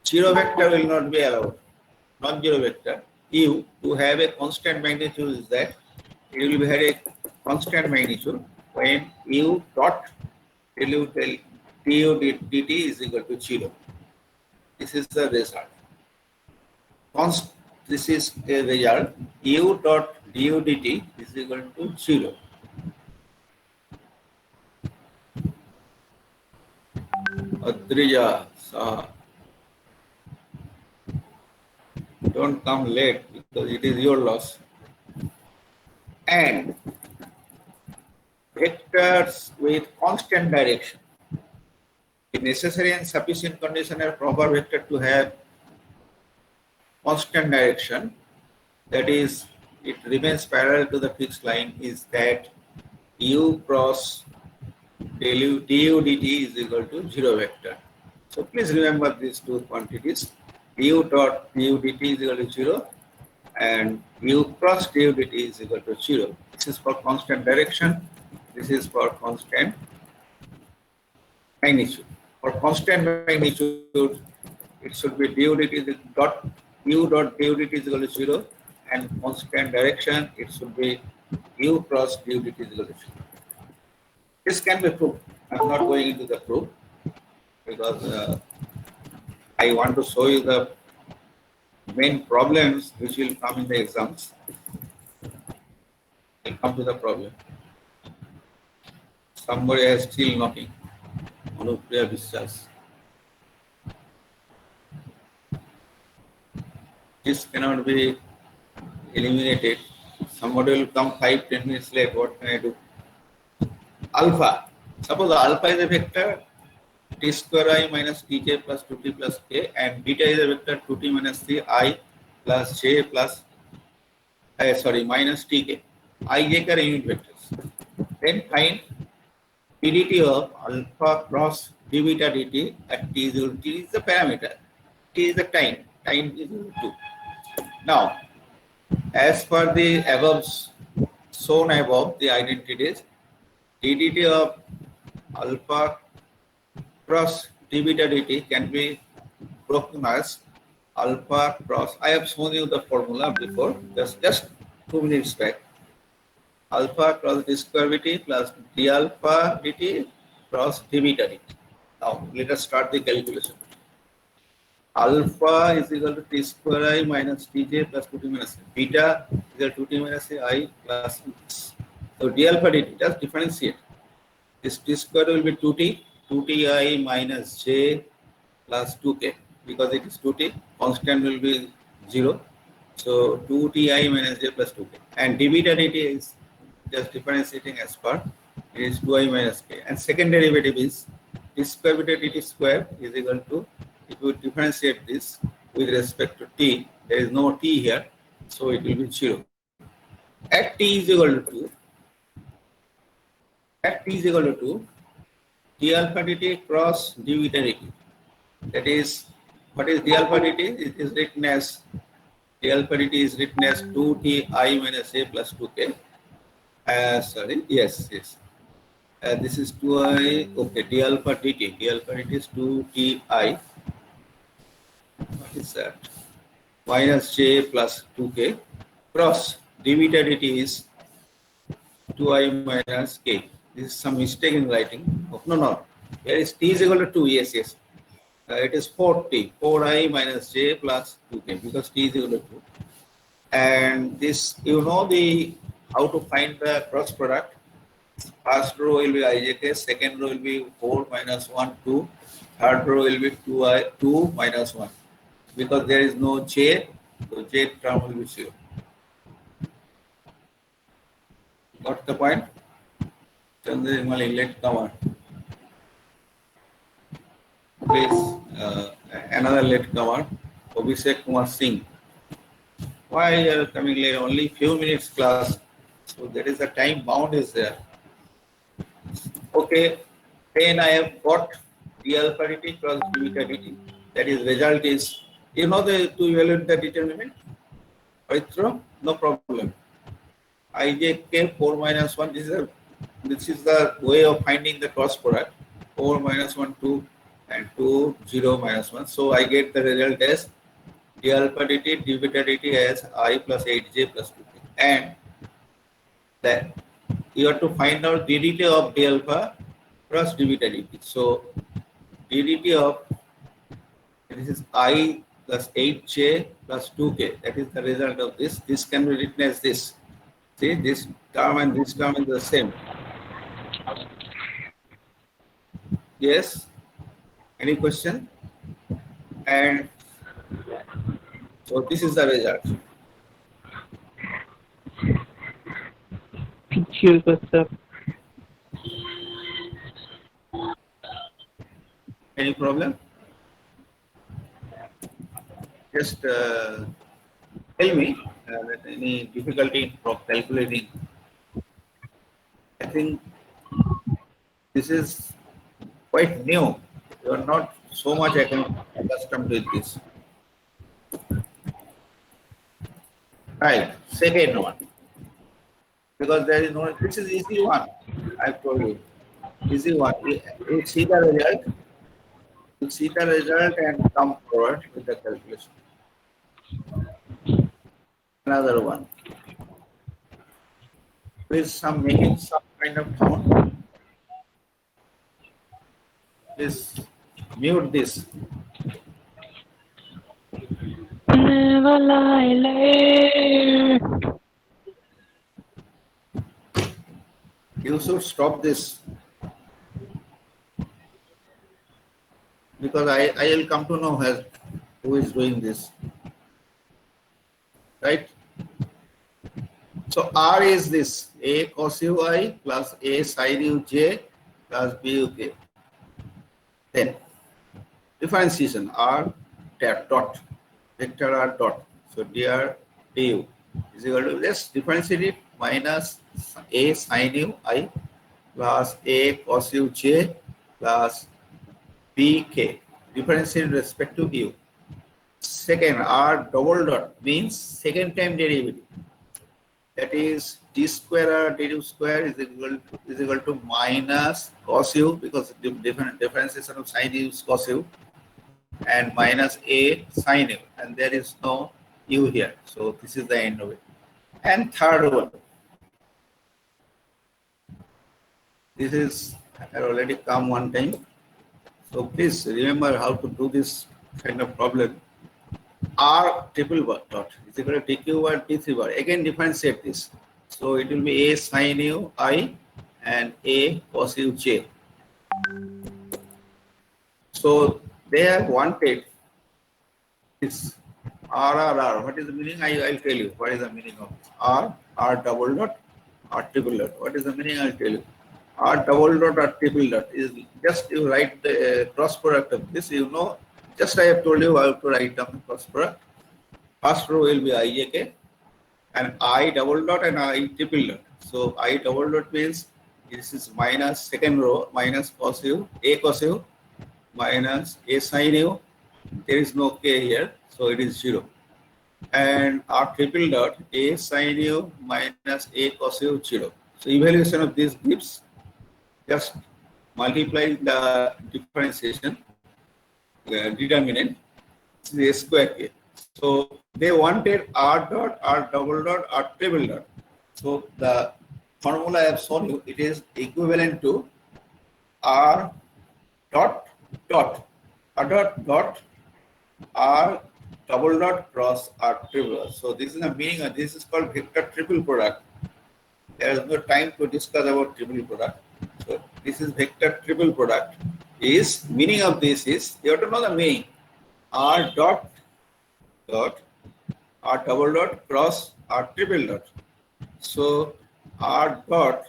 Zero vector will not be allowed. Non-zero vector. U to have a constant magnitude is that it will be have a constant magnitude when U dot du dt is equal to 0. This is the result. This is a result. U dot du dt is equal to 0. Adrija, don't come late because it is your loss. And vectors with constant direction. The necessary and sufficient condition are proper vector to have constant direction, that is, it remains parallel to the fixed line, is that U cross du dt is equal to 0 vector. So please remember these two quantities. U dot du dt is equal to 0 and U cross du dt is equal to 0. This is for constant direction. This is for constant magnitude. For constant magnitude, it should be du dt dot U dot du dt is equal to 0, and constant direction, it should be U cross du dt is equal to 0. This can be proved. I am not going into the proof because I want to show you the main problems which will come in the exams. I'll come to the problem. Somebody is still knocking. Anupriya Vishwas. This cannot be eliminated. Somebody will come 5-10 minutes late. What can I do? Alpha. Suppose alpha is a vector t square I minus tj plus 2t plus k, and beta is a vector 2t minus 3I plus j plus minus tk. I, j are unit vectors. Then find pdt of alpha cross d beta dt at t is equal to, t is the parameter, t is the time is equal to 2. Now, as per the above shown above, the identities, ddt of alpha cross d beta dt can be broken as alpha cross. I have shown you the formula before, just 2 minutes back. Alpha cross d square dt plus d alpha dt cross d beta dt. Now let us start the calculation. Alpha is equal to t square I minus tj plus 2t minus beta is equal to 2t minus I plus x. So d alpha dt, just differentiate. This t square will be 2ti minus j plus 2k, because it is 2t, constant will be 0. So 2ti minus j plus 2k. And d beta dt is just differentiating as per, it is 2i minus k. And second derivative is t square beta dt square is equal to, if you differentiate this with respect to t, there is no t here, so it will be 0. At t is equal to 2, d alpha dt cross d beta dt. That is, what is d alpha dt? It is written as, d alpha dt is written as 2ti minus a plus 2k. This is 2i, okay, d alpha dt is 2ti, what is that, minus j plus 2k, cross d beta dt is 2i minus k. This is some mistake in writing. Oh, no, here is t is equal to 2, yes. It is 4i minus j plus 2k, because t is equal to 2. And this, you know how to find the cross product. First row will be ijk, second row will be 4 minus 1, 2, third row will be 2 minus 1. Because there is no j, so j term will be 0. Got the point? Chandra late comer. Please, another late comer, Abhishek Kumar Singh. Why you are coming late? Only few minutes class, so there is a time bound is there. Okay, then I have got d alpha dt cross d beta dt. That is, result is, you know, to evaluate the determinant. Paitra, no problem. Ijk 4 minus 1, this is the way of finding the cross product. 4 minus 1, 2, and 2, 0, minus 1. So I get the result as d alpha dt, d beta dt as I plus 8j plus 2k. And then you have to find out ddt of d alpha plus d beta dt. So ddt of this is I plus 8j plus 2k. That is the result of this. This can be written as this. See, this term and this term is the same. Yes? Any question? And so this is the result. Excuse me, sir. Any problem? Just tell me that any difficulty in calculating. I think this is quite new. You are not so much accustomed with this. Right, second one. Because there is no, this is easy one. I told you. Easy one. You see the result. You see the result and come forward with the calculation. Another one. Please making some kind of sound. Please mute this. Never lie. You should stop this. Because I will come to know who is doing this. Right? So R is this A cos u I plus A sin u j plus B u k. Then differentiation R dot vector R dot. So dr du is equal to, let's differentiate it, minus A sin u I plus A cos u j plus B k. Differentiate with respect to u. Second, R double dot means second time derivative. That is d square r d square is equal to minus cos u, because differentiation of sin u is cos u, and minus A sin u, and there is no u here. So this is the end of it. And third one, this is had already come one time. So please remember how to do this kind of problem. R triple dot is equal to dq bar d3 bar. Again differentiate this. So it will be A sin u I and A cos u j. So they have wanted this RRR. What is the meaning? I'll tell you. What is the meaning of this? R double dot, R triple dot. What is the meaning? I'll tell you. R double dot, R triple dot is just you write the cross product of this. You know, just I have told you how to write down the cross product. First row will be ijk and I double dot and I triple dot. So I double dot means this is minus second row minus cos u, A cos u minus A sin u. There is no k here, so it is 0. And R triple dot A sin u minus A cos u 0. So evaluation of this gives just multiply the differentiation determinant, A square k. So they wanted R dot, R double dot, R triple dot. So the formula I have shown you, it is equivalent to R dot dot, R dot dot, R double dot cross R triple. So this is the meaning of this is called vector triple product. There is no time to discuss about triple product. So this is vector triple product. Is meaning of this is you have to know the meaning. R dot dot, R double dot cross R triple dot. So R dot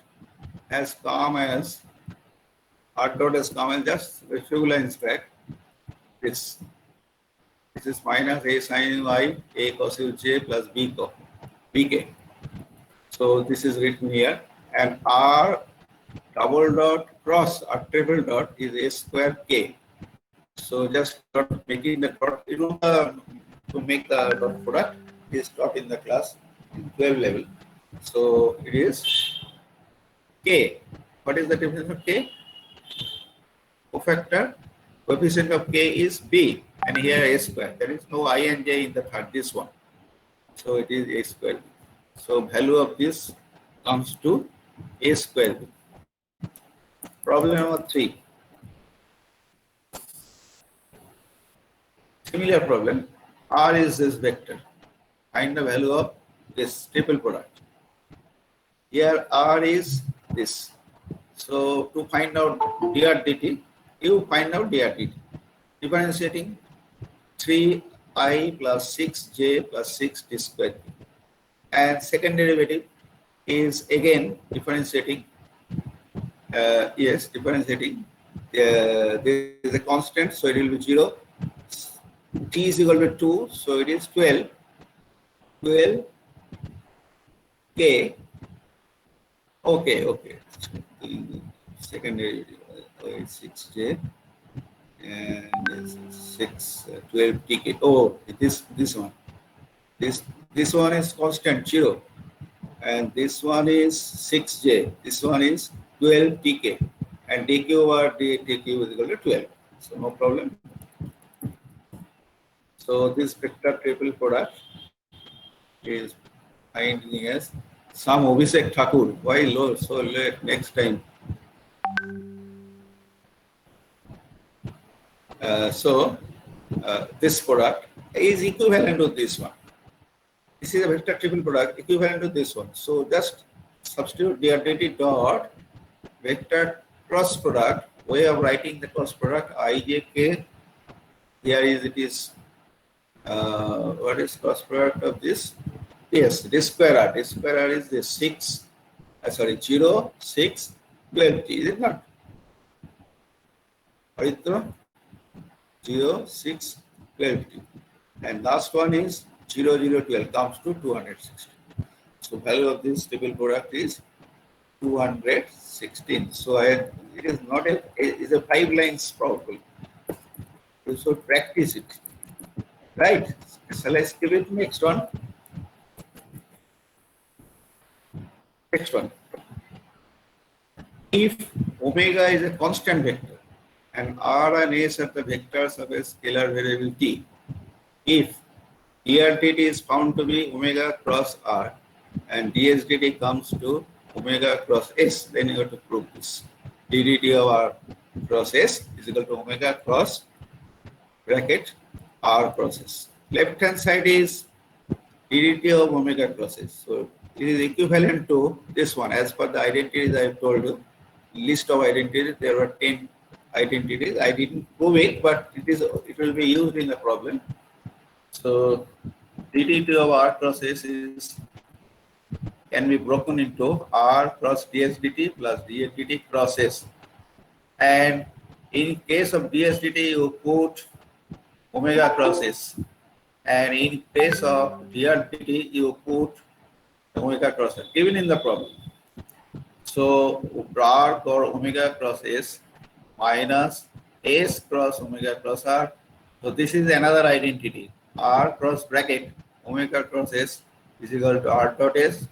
has come as just a few lines back. This is minus A sin y, A cos u j plus bk. So this is written here, and R double dot cross R triple dot is A square k. So just making the dot, you know, to make the dot product is taught in the class in 12 level. So it is k. What is the definition of k? Cofactor Coefficient of k is b, and here a square. There is no I and j in the third, this one. So it is a square b. So value of this comes to a square b. Problem number 3. Similar problem. R is this vector. Find the value of this triple product. Here R is this. So to find out dr dt, you find out dr dt. Differentiating 3i plus 6j plus 6 d square. And second derivative is again differentiating. Differentiating. There is a constant, so it will be 0. T is equal to 2, so it is 12. 12k. Okay. Second derivative is 6j and 12 tk. Oh, this one. This one is constant 0, and this one is 6j. This one is 12 tk, and dq over dq is equal to 12. So no problem. So this vector triple product is finding as some Abhishek Thakur. Why low? So late next time. This product is equivalent to this one. This is a vector triple product equivalent to this one. So just substitute dr dot vector cross product. Way of writing the cross product ijk. Here is what is cross product of this? Yes, this square r. This square r is the 0, 6, 12 t. Is it not? Aritra? 0, 6, 12 t. And last one is 0, 0, 12 comes to 216. So value of this triple product is 216. So it is not it is a 5 lines problem. You should practice it. Right? Shall I skip it? Next one. Next one. If omega is a constant vector and r and s are the vectors of a scalar variable t, if dr dt is found to be omega cross r and ds dt comes to omega cross s, then you have to prove this. ddt of r cross s is equal to omega cross bracket r cross s. Left hand side is ddt of omega cross s. So it is equivalent to this one. As per the identities I have told you, list of identities, there were 10 identities. I didn't prove it, but it will be used in the problem. So ddt of r cross s can be broken into r cross ds dt plus ds dt cross s. And in case of ds dt, you put omega cross s. And in case of dr dt, you put omega cross s, given in the problem. So r or omega cross s minus s cross omega cross r. So this is another identity. R cross bracket omega cross s is equal to r dot s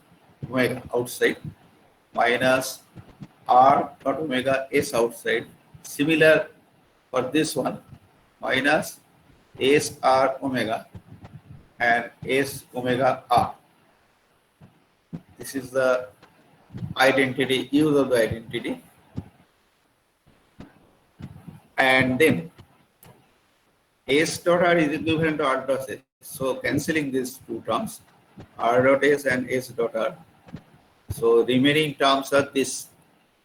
omega outside minus r dot omega s outside. Similar for this one, minus s r omega and s omega r. This is the identity, use of the identity. And then s dot r is equivalent to r dot s. So cancelling these two terms, r dot s and s dot r. So remaining terms are this: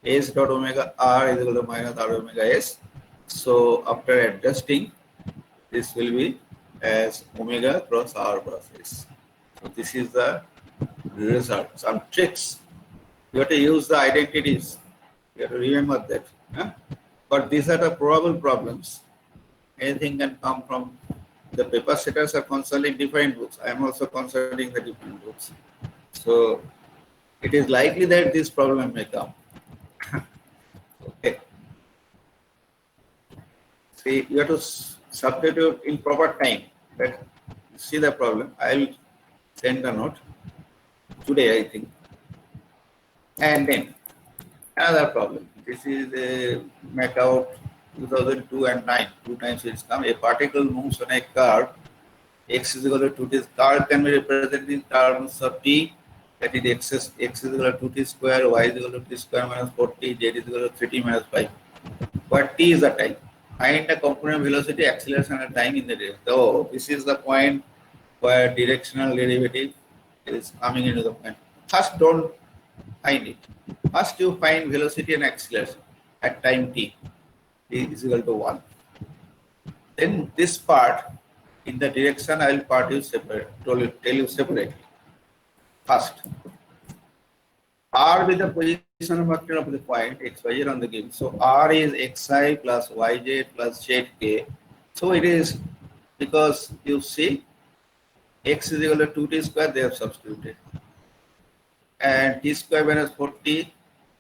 s dot omega r is equal to minus r omega s. So after adjusting, this will be as omega cross r cross s. So this is the result. Some tricks. You have to use the identities. You have to remember that. Huh? But these are the probable problems. Anything can come from the paper setters are consulting different books. I am also consulting the different books. So it is likely that this problem may come. Okay. See, you have to substitute in proper time. But see the problem. I will send a note today, I think. And then another problem. This is a make out 2002 and 9, two times it's come. A particle moves on a curve. X is equal to 2t. Curve can be represented in terms of t. That is x is equal to 2t square, y is equal to t square minus 4t, z is equal to 3t minus 5. But t is the time. Find the component velocity, acceleration, and time in the direction. So this is the point where directional derivative is coming into the point. First, don't find it. First, you find velocity and acceleration at time t. T is equal to 1. Then this part in the direction I will tell you separately. First, R with the position vector of the point x, y, z on the given. So R is xi plus yj plus zk. So it is because you see x is equal to 2t square, they have substituted. And t square minus 4t,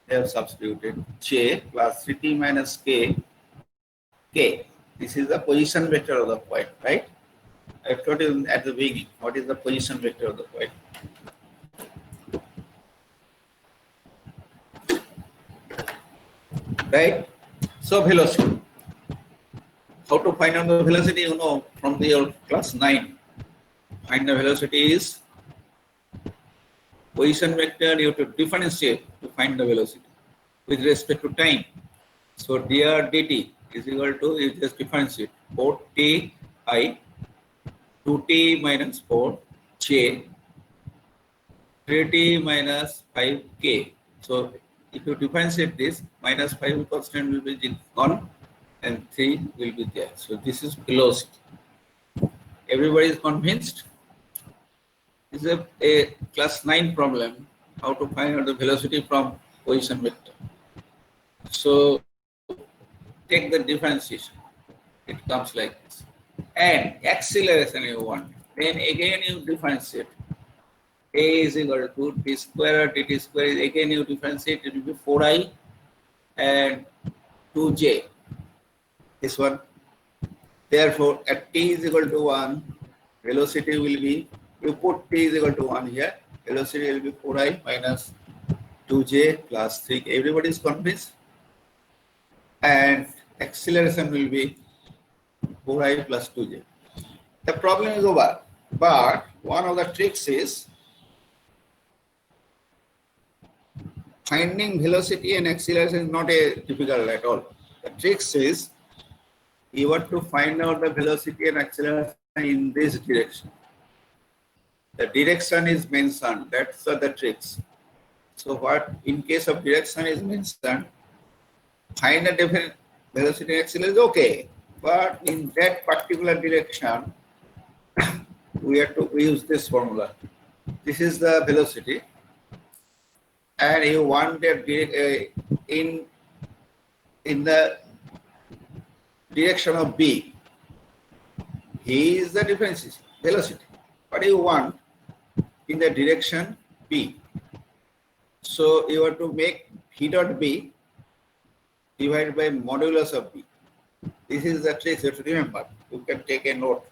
they have substituted. J plus 3t minus k. K. This is the position vector of the point, right? I told you at the beginning what is the position vector of the point. Right? So velocity. How to find out the velocity? You know from your class 9. Find the velocity is position vector. You have to differentiate to find the velocity with respect to time. So dr dt is equal to, you just differentiate 4t I 2t minus 4 j 3t minus 5k. So if you differentiate this, minus 5 constant will be gone and 3 will be there. So this is velocity. Everybody is convinced? This is a class 9 problem, how to find out the velocity from position vector. So take the differentiation. It comes like this. And acceleration you want. Then again you differentiate. A is equal to t square or dt square. Again you differentiate, it will be 4i and 2j. This one. Therefore, at t is equal to 1, velocity will be, you put t is equal to 1 here, velocity will be 4i minus 2j plus 3. Everybody is convinced? And acceleration will be 4i plus 2j. The problem is over. But one of the tricks is finding velocity and acceleration is not a difficult at all. The trick is you want to find out the velocity and acceleration in this direction. The direction is mentioned. That's the tricks. So what in case of direction is mentioned, find a different velocity and acceleration is okay. But in that particular direction, we have to use this formula. This is the velocity. And you want that in the direction of B. He is the difference, velocity. What do you want in the direction B? So you have to make V dot B divided by modulus of B. This is the trick you have to remember. You can take a note,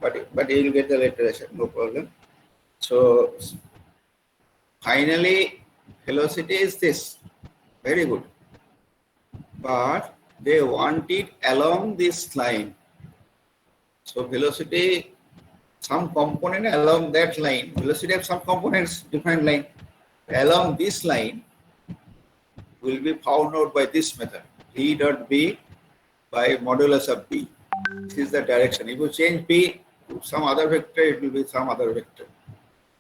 but you will get the iteration, no problem. So finally, velocity is this. Very good. But they want it along this line. So velocity, some component along that line. Velocity of some components, different line. Along this line will be found out by this method. V dot B by modulus of B. This is the direction. If you change B to some other vector, it will be some other vector.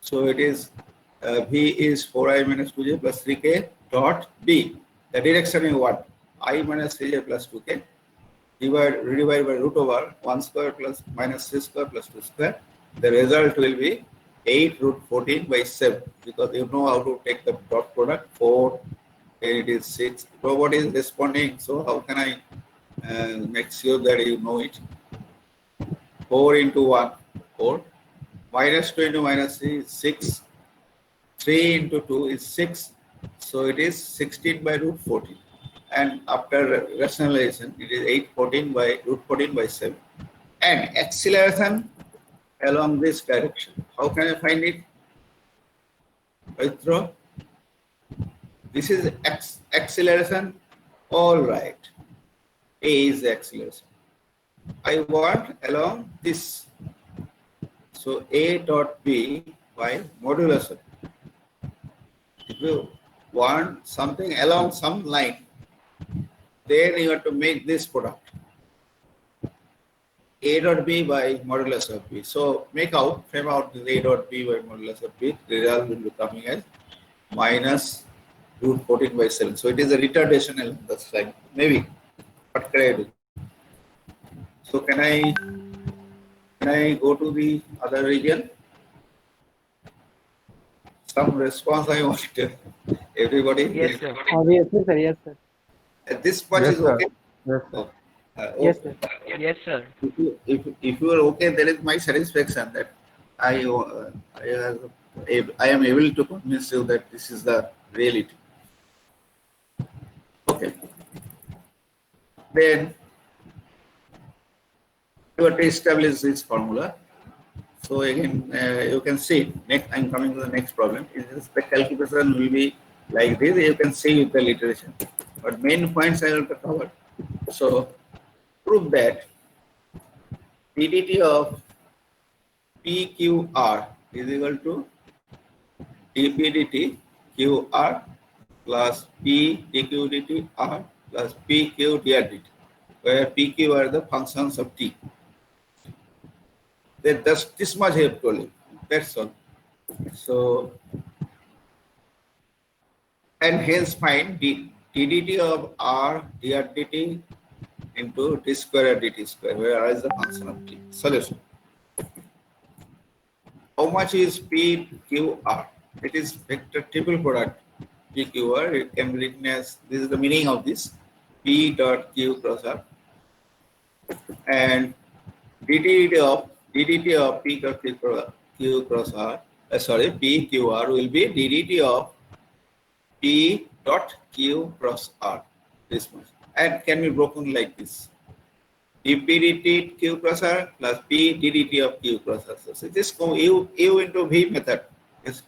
So it is V is 4i minus 2j plus 3k dot B. The direction you want. I minus 3j plus 2k divided by root over 1 square plus minus 3 square plus 2 square. The result will be 8 root 14 by 7, because you know how to take the dot product. 4, it is 6. Robot is responding, so how can I make sure that you know it? 4 into 1, 4. Minus 2 into minus 3 is 6. 3 into 2 is 6. So it is 16 by root 14. And after rationalization, it is 814 by root 14 by 7. And acceleration along this direction. How can I find it? Paitro? This is acceleration. All right. A is the acceleration. I want along this. So A dot B by modulus of. If you want something along some line, then you have to make this product. A dot B by modulus of B. So frame out this A dot B by modulus of B. The result will be coming as minus root 14 by 7. So it is a retardation along this line. Maybe. What can I do? So can I go to the other region? Some response I want. Everybody? Yes, sir. Yes, sir. Yes, sir. This much Yes, is sir. okay? Yes, sir. Okay. Yes, sir. Yes, sir. If you are okay, there is my satisfaction that I am able to convince you that this is the reality. Okay. Then you have to establish this formula. So again, you can see. Next, I'm coming to the next problem. The calculation will be like this. You can see with the literature, but main points I have to cover. So prove that ddt of PQR is equal to dp dt QR plus P dq dt R plus PQ dr dt, where PQ are the functions of T. Then just this much I have told you. That's all. So, and hence find ddt of R dr dt into d square dt square, where R is the function of T. Solution. How much is PQR? It is vector triple product PQR. It can be written as, this is the meaning of this, P dot Q cross R, and ddt of P dot Q cross R, PQR will be ddt of P dot Q cross R, this much, and can be broken like this. dp dt Q cross R plus P ddt of Q cross R. So this U into V method is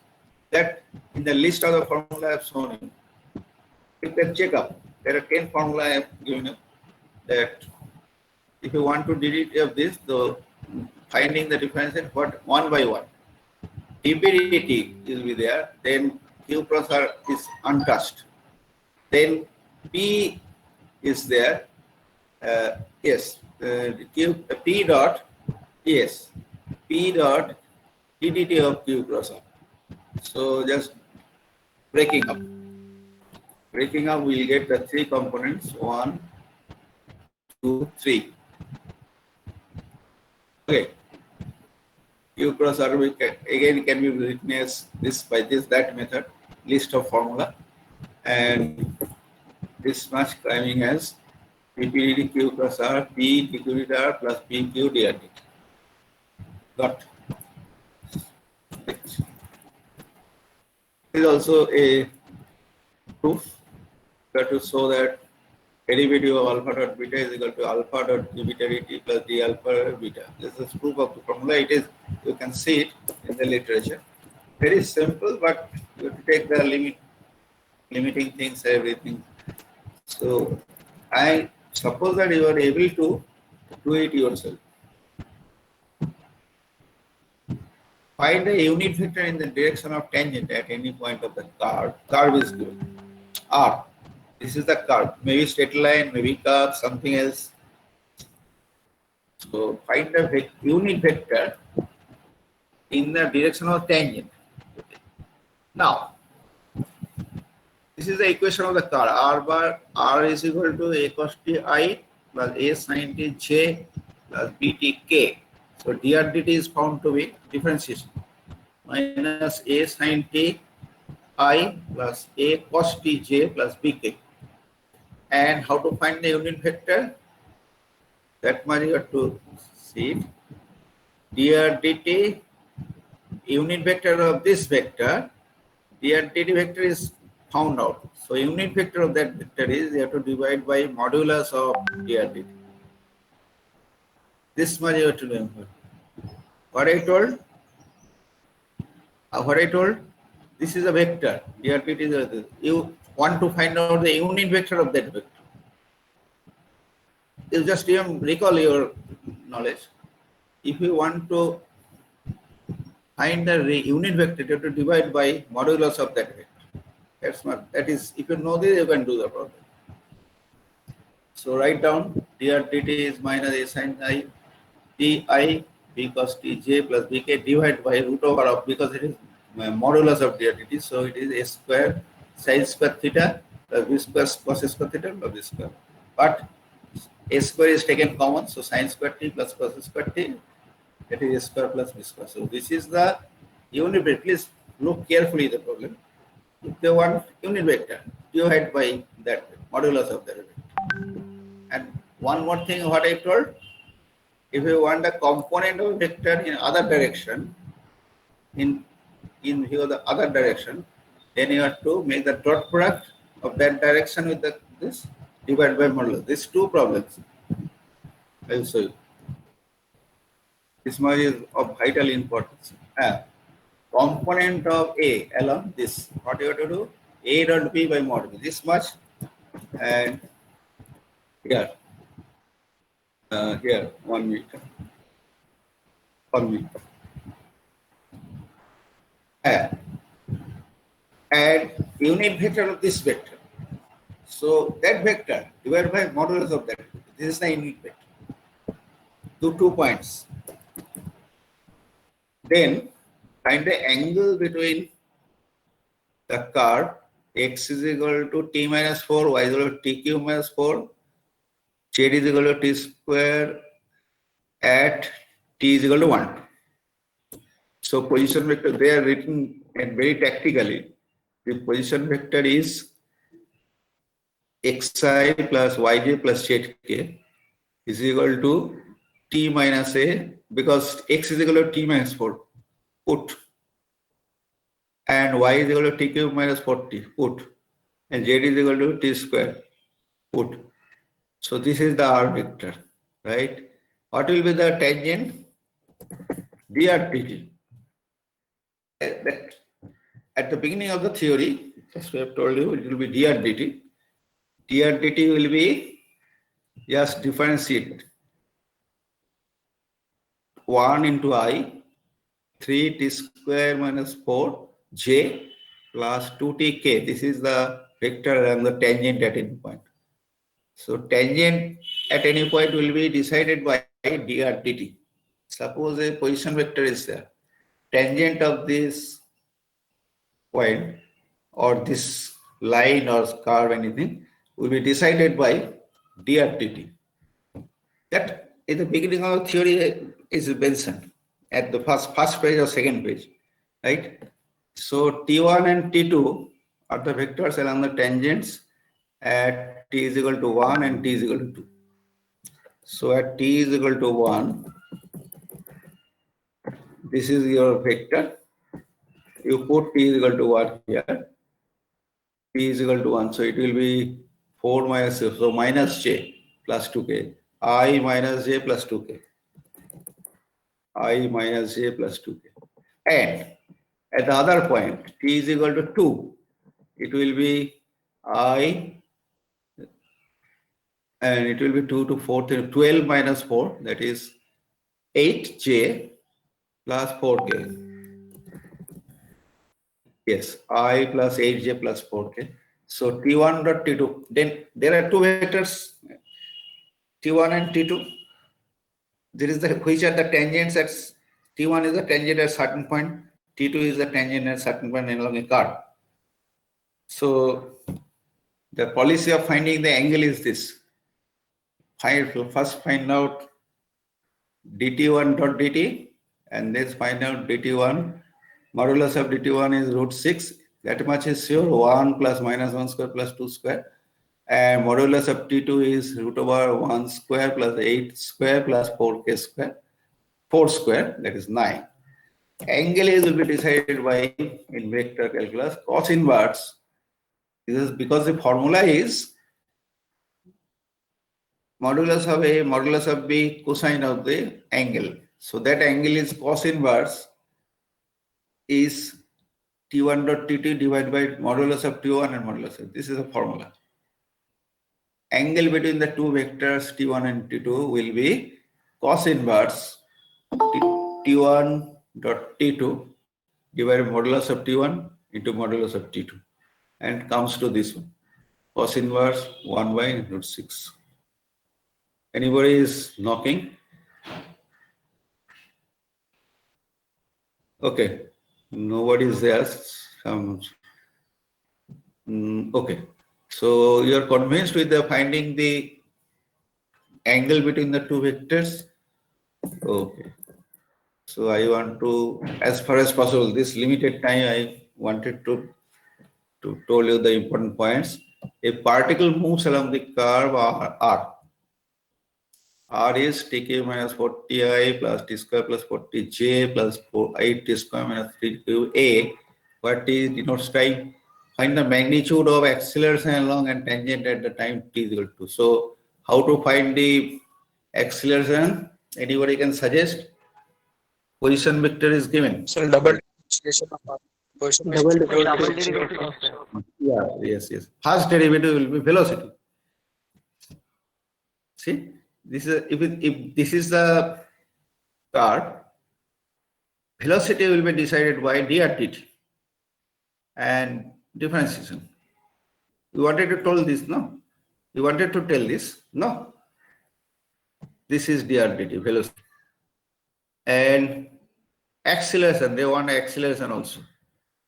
that in the list of the formula I have shown you. You can check up. There are 10 formula I have given you that if you want to delete of this, the finding the difference in what one by one. dp dt will be there, then Q cross R is untouched. Then P is there. P dot ddt of Q cross R. So just breaking up, we'll get the three components, 1, 2, 3. Okay. Q cross R again can be written as this by this that method, list of formula, and this much coming as dp Q cross R, P dq dt R plus PQ dr dt. Got. This is also a proof. We have to show that derivative of alpha dot beta is equal to alpha dot d beta dt plus d alpha beta. This is proof of the formula. It is, you can see it in the literature. Very simple, but you have to take the limiting things, everything. So I suppose that you are able to do it yourself. Find a unit vector in the direction of tangent at any point of the curve. Curve is given. R. This is the curve. Maybe straight line, maybe curve, something else. So find a unit vector in the direction of tangent. Now, this is the equation of the curve. R bar, R is equal to A cos t I plus A sin t j plus B t k. So dr dt is found to be differentiation minus A sin t I plus A cos t j plus B k. And how to find the unit vector? That much you have to see. Dr dt, unit vector of this vector, dr dt vector is found out. So unit vector of that vector is, you have to divide by modulus of dr dt. This much you have to remember. What I told? This is a vector. dr dt is you want to find out the unit vector of that vector. you just recall your knowledge. If you want to find the unit vector, you have to divide by modulus of that vector. That is, if you know this, you can do the problem. So write down dr dt is minus a sin I t I b cos t j plus bk divided by root over of, because it is modulus of dr dt, so it is a square sin square theta plus b square cos square theta plus b square. But a square is taken common, so sin square t plus cos square t, that is a square plus b square. So this is the unit vector. Please look carefully the problem. If they want unit vector, divide by that modulus of that vector. And one more thing, what I told, if you want a component of vector in other direction, in here the other direction, then you have to make the dot product of that direction with this divided by modulus. These two problems I will show you. This much is of vital importance. Component of A along this, what you have to do? A dot B by mod B, this much, and here, here 1 meter, 1 meter. And unit vector of this vector. So that vector divided by modulus of that. This is the unit vector. 2 points. Then find the angle between the curve x is equal to t minus 4, y is equal to t cube minus 4, z is equal to t square at t is equal to 1. So position vector, they are written and very tactically. The position vector is xi plus yj plus zk is equal to t minus a, because x is equal to t minus 4, put, and y is equal to t cube minus 40, put, and z is equal to t square, put. So this is the r vector, right? What will be the tangent? dr dt. At the beginning of the theory, as we have told you, it will be dr dt. dr dt will be just differentiate 1 into I, 3t square minus 4j plus 2tk. This is the vector and the tangent at any point. So tangent at any point will be decided by dr dt. Suppose a position vector is there. Tangent of this point or this line or curve, anything, will be decided by dr dt. That in the beginning of the theory is mentioned at the first page or second page, right? So T1 and T2 are the vectors along the tangents at t is equal to 1 and t is equal to 2. So at t is equal to 1, this is your vector. You put t is equal to 1 here. T is equal to 1, so it will be 4 minus, so minus j plus 2k. I minus j plus 2k. I minus j plus 2k. And at the other point, t is equal to 2, it will be I, and it will be 2 to 4, 12 minus 4, that is 8j plus 4k. Yes, I plus 8j plus 4k. So T1 dot T2. Then there are two vectors, T1 and T2. There is the, which are the tangents at T1 is the tangent at certain point, T2 is the tangent at certain point along a curve. So the policy of finding the angle is this. First find out dt1 dot dt, and then find out dt1. Modulus of dt1 is root 6. That much is sure. 1 plus minus 1 square plus 2 square. And modulus of t2 is root over 1 square plus 8 square plus 4k square. 4 square, that is 9. Angle is will be decided by, in vector calculus, cos inverse. This is because the formula is modulus of A, modulus of B, cosine of the angle. So that angle is cos inverse is T1 dot T2 divided by modulus of T1 and modulus of. This is a formula. angle between the two vectors T1 and T2 will be cos inverse T1 dot T2 divided by modulus of T1 into modulus of T2 and comes to this one, cos inverse 1 by root 6. Anybody is knocking? Okay, nobody is there. Okay, so you are convinced with the finding the angle between the two vectors? Okay. So I want to, as far as possible, this limited time, I wanted to tell you the important points. A particle moves along the curve R. R is Tk minus 40i plus T square plus 40j plus 8T square minus 3qa. What is denotes time? Find the magnitude of acceleration along and tangent at the time t is equal to. So how to find the acceleration? Anybody can suggest? Position vector is given. So double differentiation of position Double differentiation. Yeah, yes. First derivative will be velocity. See, this is if this is the curve, velocity will be decided by dRdt and differentiation. You wanted to tell this, no? You wanted to tell this, no? This is dRdt, velocity. And acceleration, they want acceleration also.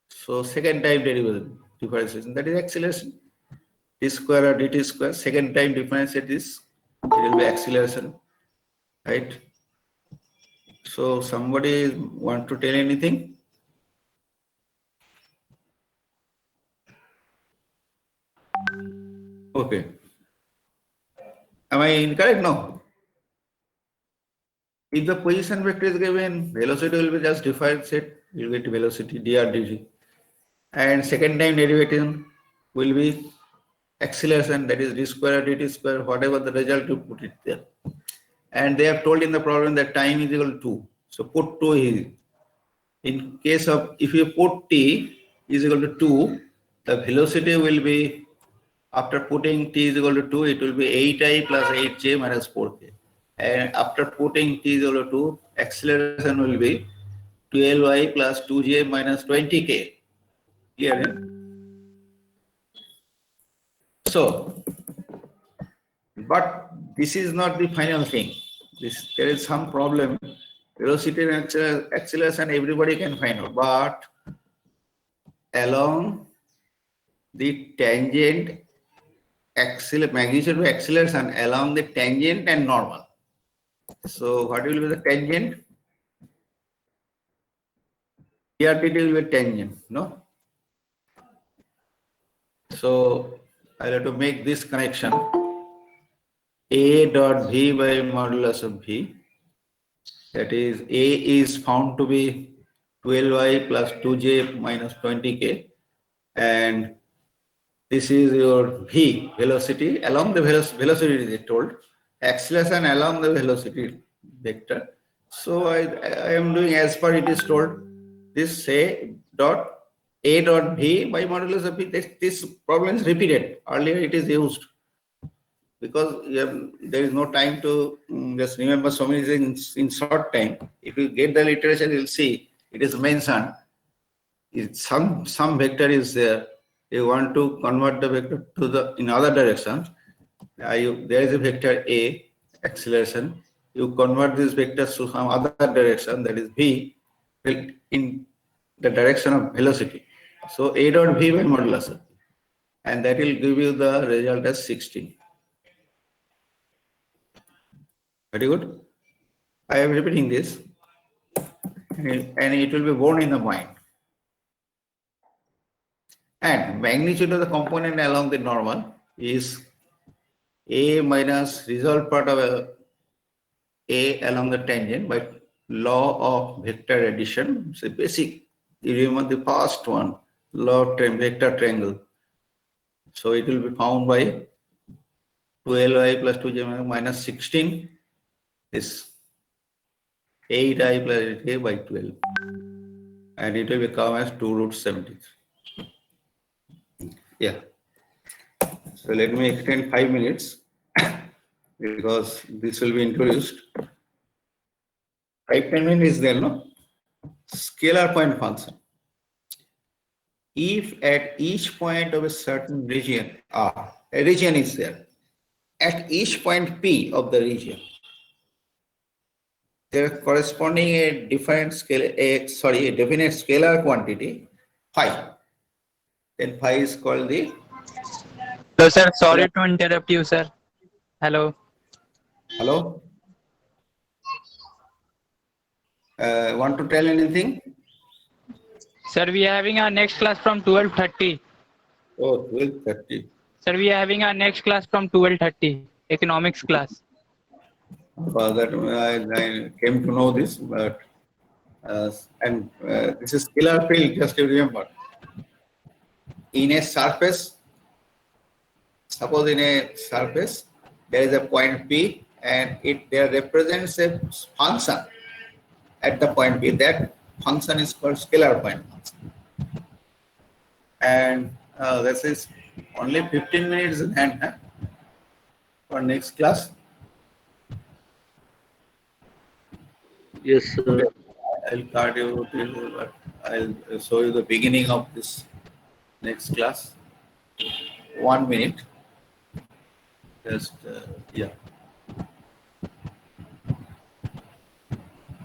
So second time derivative, differentiation, that is acceleration. T square or dt square, second time differentiate this, it will be acceleration, right? So somebody want to tell anything? Okay. Am I incorrect? No. If the position vector is given, velocity will be just differentiate, you will get velocity dRdt. And second time derivative will be acceleration, that is d square or dt square, whatever the result you put it there. And they have told in the problem that time is equal to 2. So put 2 here. In case of, if you put t is equal to 2, the velocity will be, after putting t is equal to 2, it will be 8i plus 8j minus 4k. And after putting t is equal to 2, acceleration will be 12i plus 2j minus 20k. Clear? Eh? So, but this is not the final thing. There is some problem. Velocity and acceleration everybody can find out, but along the tangent magnitude of acceleration along the tangent and normal. So what will be the tangent? dRdt will be tangent, no? So I'll have to make this connection. A dot v by modulus of v. That is, A is found to be 12i plus 2j minus 20k. And this is your v, velocity. Along the velocity is told. Acceleration along the velocity vector. So I am doing as per it is told. This A dot v by modulus of v. This problem is repeated. Earlier it is used. Because there is no time to just remember so many things in short time. If you get the literature, you'll see it is mentioned. Some vector is there. You want to convert the vector to the in other direction. There is a vector A, acceleration. You convert this vector to some other direction, that is v, in the direction of velocity. So A dot v by modulus, and that will give you the result as 16. Very good. I am repeating this, and it will be borne in the mind. And magnitude of the component along the normal is A minus resolved part of A along the tangent by law of vector addition. So basic, you remember the first one, law of vector triangle. So it will be found by 12i plus 2j minus 16 is 8i plus 8k by 12. And it will become as 2 root 70. Yeah. So let me extend 5 minutes. because this will be introduced. 5-10 minutes is there, no? Scalar point function. If at each point of a certain region R, a region is there, at each point P of the region, there is corresponding a definite scalar quantity phi. Then phi is called the So, sir, sorry to interrupt you, sir. Hello. hello. Want to tell anything? Sir, we are having our next class from 12:30. Oh, 12:30. Sir, we are having our next class from 12:30. Economics class. That I came to know this, but this is scalar field. Just to remember, in a surface, suppose in a surface there is a point P, and it there represents a function at the point P. That function is called scalar point function. And this is only 15 minutes in hand, huh? For next class. Yes, sir. I'll card you till, I'll show you the beginning of this next class. 1 minute. Just yeah.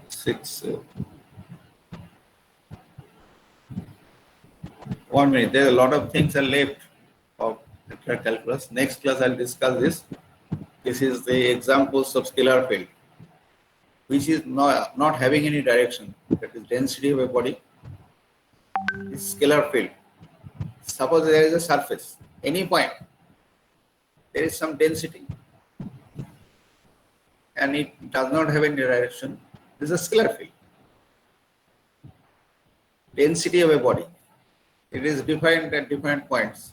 6. 1 minute. There are a lot of things are left of vector calculus. Next class I'll discuss this. This is the examples of scalar field, which is not having any direction. That is density of a body. This scalar field. Suppose there is a surface, any point, there is some density, and it does not have any direction. This is a scalar field. Density of a body. It is defined at different points.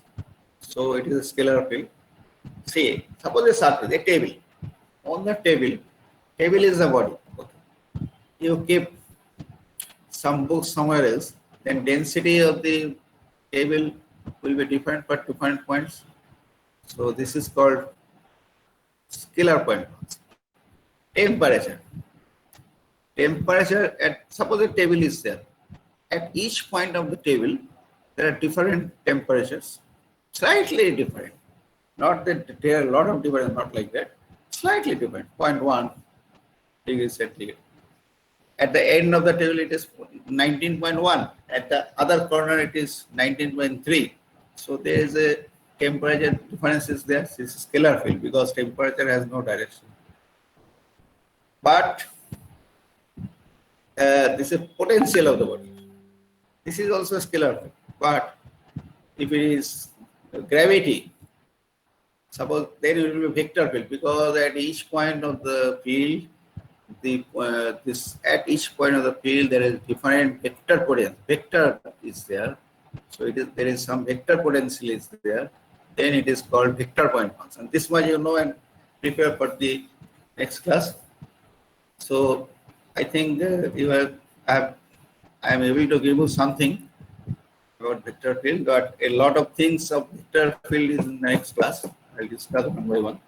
So it is a scalar field. See, suppose a surface, a table. On the table is the body. Okay. You keep some books somewhere else, then density of the table will be different for different points. So this is called scalar point. Temperature. Temperature at, suppose a table is there. At each point of the table, there are different temperatures, slightly different. Not that there are a lot of difference, not like that. Slightly different. 0.1 degrees centigrade. At the end of the table, it is 19.1. At the other corner, it is 19.3. So there is a temperature difference is there. This is scalar field because temperature has no direction. But this is potential of the body. This is also a scalar field. But if it is gravity, suppose there will be a vector field because at each point of the field, at each point of the field there is different vector potential. Vector is there, so there is some vector potential is there. Then it is called vector point function. This much you know and prepare for the next class. So I think I am able to give you something about vector field, but a lot of things of vector field is in the next class. I'll discuss one by one.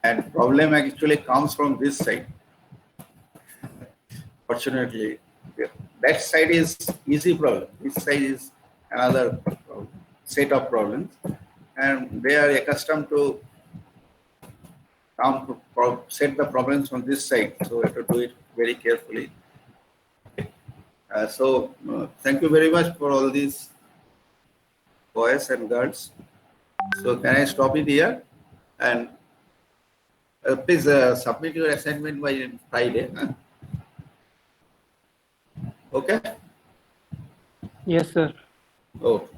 And problem actually comes from this side. Fortunately, that side is easy problem. This side is another problem, set of problems. And they are accustomed to set the problems from this side. So we have to do it very carefully. Thank you very much for all these boys and girls. So can I stop it here? And please submit your assignment by Friday. Huh? Okay? Yes, sir. Okay.